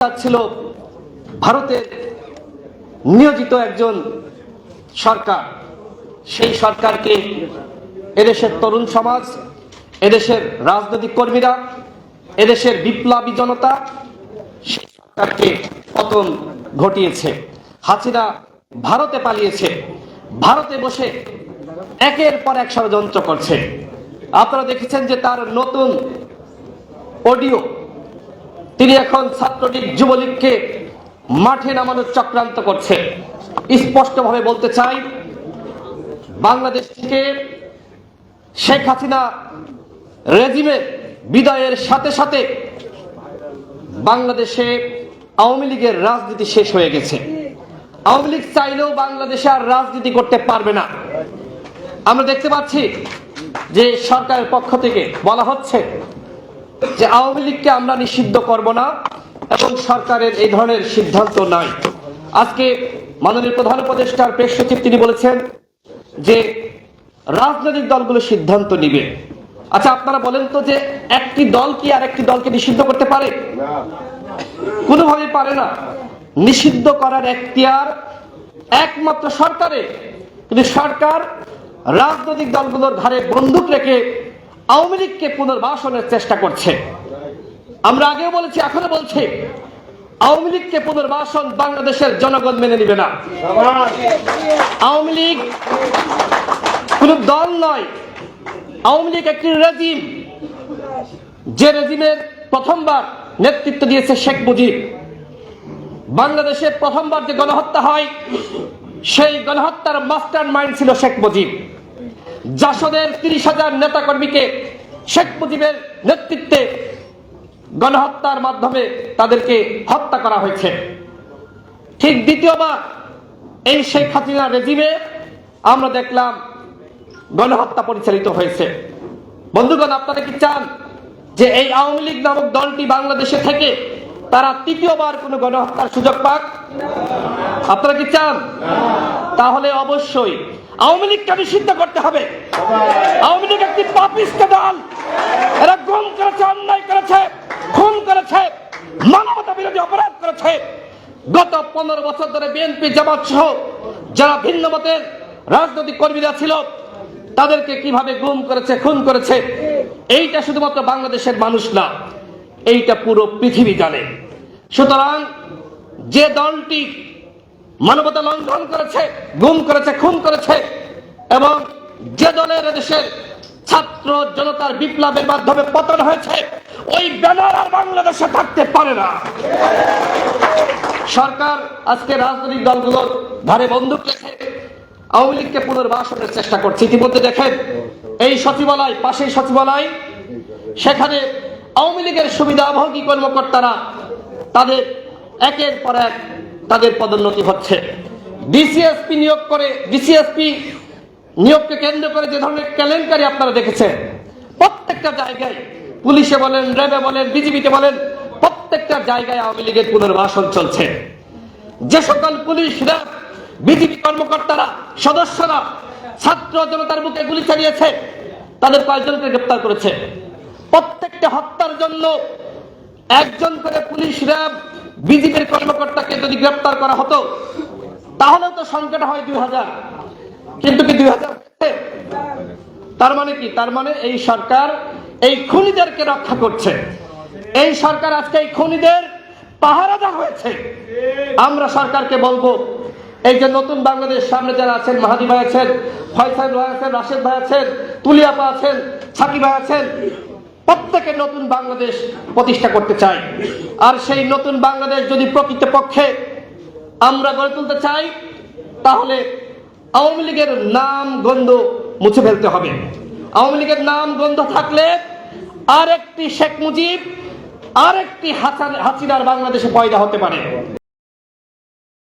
ছিল ভারতের নিয়োজিত একজন সরকার। সেই সরকারকে এদেশের তরুণ সমাজ, এদেশের রাজনৈতিক কর্মীরা, এদেশের বিপ্লবী জনতা সেই সরকারকে পতন ঘটিয়েছে। হাসিনা ভারতে পালিয়েছে, ভারতে বসে একের পর এক ষড়যন্ত্র করছে। আপনারা দেখেছেন যে তার নতুন অডিও, তিনি এখন ছাত্রলীগ যুবলীগকে মাঠে নামানোর চক্রান্ত করছে। স্পষ্টভাবে বলতে চাই, বাংলাদেশ থেকে শেখ হাসিনা রেজিমের বিদায়ের সাথে সাথে বাংলাদেশে আওয়ামী লীগের রাজনীতি শেষ হয়ে গেছে। আওয়ামী লীগ চাইলেও বাংলাদেশে আর রাজনীতি করতে পারবে না। আমরা দেখতে পাচ্ছি যে সরকারের পক্ষ থেকে বলা হচ্ছে যে আওয়ামী লীগকে আমরা নিষিদ্ধ করব না, এবং সরকারের এই ধরনের সিদ্ধান্ত নাই। আজকে মাননীয় প্রধান উপদেষ্টার প্রেস সচিব তিনি বলেছেন যে রাজনৈতিক দলগুলো সিদ্ধান্ত নিবে। আচ্ছা, আপনারা বলেন তো যে একটি দল কি আর একটি দলকে নিষিদ্ধ করতে পারে? কোনোভাবেই পারে না। নিষিদ্ধ করার এখতিয়ার একমাত্র সরকারের। কিন্তু সরকার রাজনৈতিক দলগুলোর ঘাড়ে বন্দুক রেখে আওয়ামী লীগকে পুনর্বাসনের চেষ্টা করছে। আমরা আগেও বলেছি, এখনো বলছি, আওয়ামী লীগকে পুনর্বাসন বাংলাদেশের জনগণ মেনে নিবে না। আওয়ামী লীগ কোন দল নয়, আওয়ামী লীগ একটি রেজিম, যে রেজিমের প্রথমবার নেতৃত্ব দিয়েছে শেখ মুজিব। বাংলাদেশে প্রথমবার যে গণহত্যা হয়, সেই গণহত্যার মাস্টার মাইন্ড ছিল শেখ মুজিব। জাসদের 30,000 নেতাকর্মীকে শেখ মুজিবের নেতৃত্বে গণহত্যার মাধ্যমে তাদেরকে হত্যা করা হয়েছে। ঠিক দ্বিতীয়বার এই শেখ হাসিনা রেজিমে আমরা দেখলাম গণহত্যা পরিচালিত হয়েছে। বন্ধুগণ, আপনারা কি চান যে এই আওয়ামী লীগ নামক দলটি বাংলাদেশে থেকে তারা তৃতীয়বার কোনো গণহত্যার সুযোগ পাক? আপনারা কি চান? তাহলে অবশ্যই আওয়ামী লীগকে নিষিদ্ধ করতে হবে। আওয়ামী লীগ একটি পাপিষ্ট দল। এরা গুম করেছে, অন্যায় করেছে, খুন করেছে, মানবতা বিরোধী অপরাধ করেছে। গত 15 বছর ধরে বিএনপি, জামাত সহ যারা ভিন্ন মতের রাজনৈতিক কর্মীরা ছিল তাদেরকে কিভাবে গুম করেছে, খুন করেছে, এইটা শুধুমাত্র বাংলাদেশের মানুষ না, এইটা পুরো পৃথিবী জানে। সুতরাং যে দলটি মানবতা লঙ্ঘন করেছে, গুম করেছে, খুন করেছে, এবং যে দলের দেশের ছাত্র জনতার বিপ্লবের মাধ্যমে পতন হয়েছে, ওই ব্যানার আর বাংলাদেশে থাকতে পারে না। সরকার আজকে রাজনৈতিক দলগুলোর ধারে বন্দুক রেখে আওয়ামী লীগকে পুনর্বাসনের চেষ্টা করছে। ইতিমধ্যে দেখেন এই সচিবালয়, পাশেই সচিবালয়, সেখানে আওয়ামী লীগের সুবিধাভোগী কর্মকর্তারা তাদের একের পর এক তাদের পদোন্নতি হচ্ছে। ডিসিএসপি নিয়োগ করে, ডিসিএসপি নিয়োগকে কেন্দ্র করে যে ধরনের কেলেঙ্কারি আপনারা দেখেছেন, প্রত্যেকটা জায়গায়, পুলিশে বলেন, র্যাবে বলেন, বিজিবিতে বলেন, প্রত্যেকটা জায়গায় আওয়ামী লীগের পুনর্বাসন চলছে। যে সকল পুলিশ, র্যাব, বিজিবি কর্মকর্তারা, সদস্যরা ছাত্র জনতার বুকে গুলি চালিয়েছে, তাদের কয়েকজনকে গ্রেপ্তার করেছে। প্রত্যেকটা হত্যার জন্য একজন করে পুলিশ, র্যাব, বিজিবির কর্মকর্তাকে যদি গ্রেপ্তার করা হতো তাহলেও তো সংখ্যাটা হয় 2000, কিন্তু কি 2000? তার মানে কি? তার মানে এই সরকার এই খুনিদেরকে রক্ষা করছে। এই সরকার আজকে এই খুনিদের পাহারাদার হয়েছে। আমরা সরকারকে বলবো, এই যে নতুন বাংলাদেশ সামনে যারা আছেন, মাহাদি ভাই আছেন, ফয়সাল ভাই আছেন, রাশেদ ভাই আছেন, তুলিয়াপা আছেন, সাকিব ভাই আছেন, প্রত্যেকে নতুন বাংলাদেশ প্রতিষ্ঠা করতে চায়। আর সেই নতুন বাংলাদেশ যদি প্রকৃতপক্ষে আমরা গড়ে তুলতে চাই, তাহলে আওয়ামী লীগের নাম গন্ধ মুছে ফেলতে হবে। আওয়ামী লীগের নাম গন্ধ থাকলে আর একটি শেখ মুজিব, আর একটি হাসিনার বাংলাদেশে পয়দা হতে পারে।